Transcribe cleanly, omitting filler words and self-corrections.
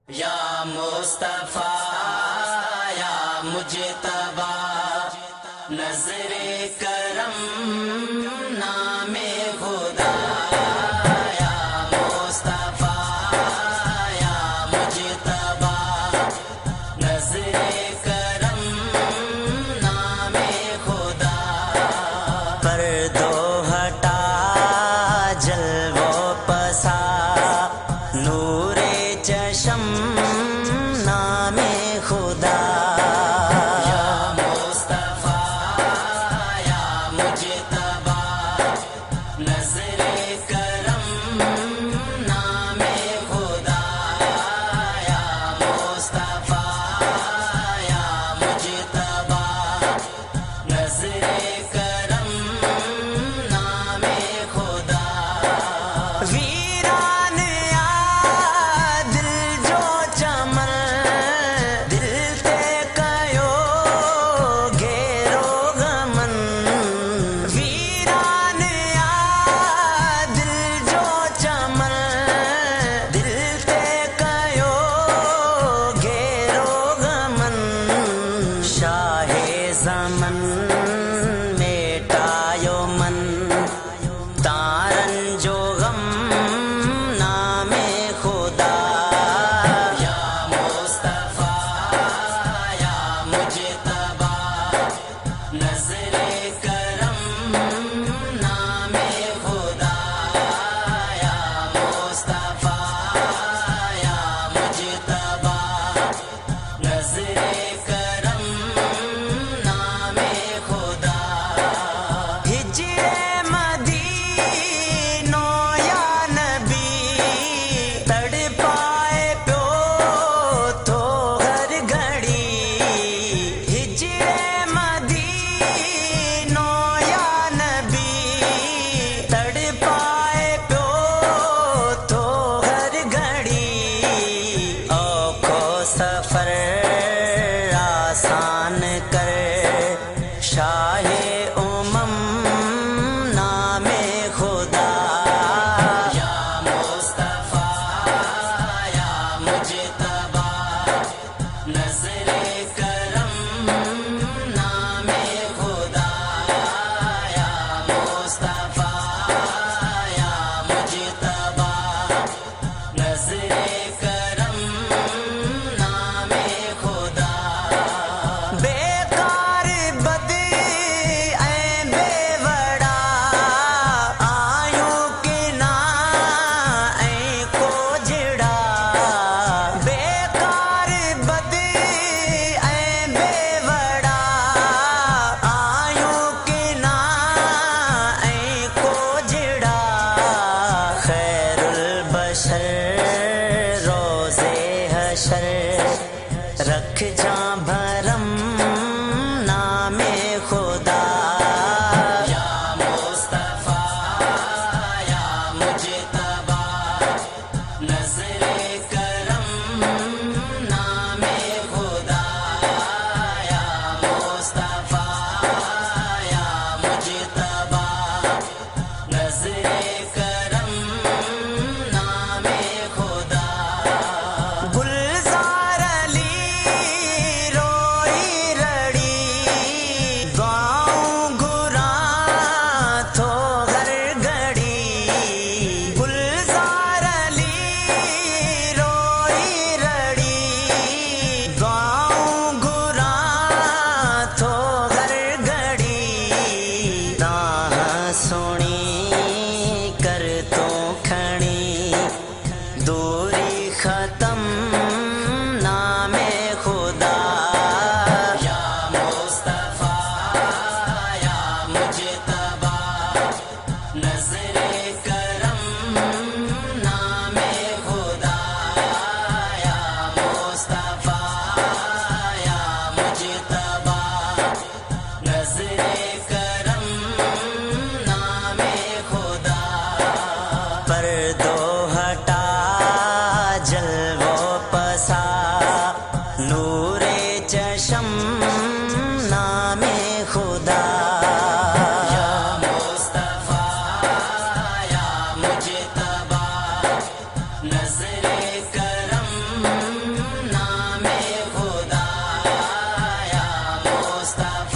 یا مصطفیٰ یا مجتبی نظر کرم نام خدا یا مصطفیٰ یا مجتبی نظر کرم نام خدا پردو ہٹا جلووں پسا نور چشم نام خدا یا مصطفیٰ یا مجتبی نظر کرم نام خدا یا مصطفیٰ یا مجتبی نظر کرم نام خدا زمن میٹایو من تارن جو غم نام خدا یا مصطفیٰ یا مجتبی نظر کرم نام خدا یا مصطفیٰ یا مجتبی نظر سفر آسان کر شاہ امم نام خدا یا مصطفیٰ یا مجتبی نظر کرم نام خدا یا مصطفیٰ یا مجتبی نظر رکھ جاں بھرم نام خدا یا مصطفیٰ یا مجتبی نظر کرم نام خدا یا مصطفیٰ یا مجتبی نظر کرم نام خدا سونی کر تو کھڑی دوری ختم نام خدا یا مصطفیٰ یا مجتبی نظر کرم نام خدا یا مصطفیٰ یا مجتبی نظر پردو ہٹا جلووں مصطفیٰ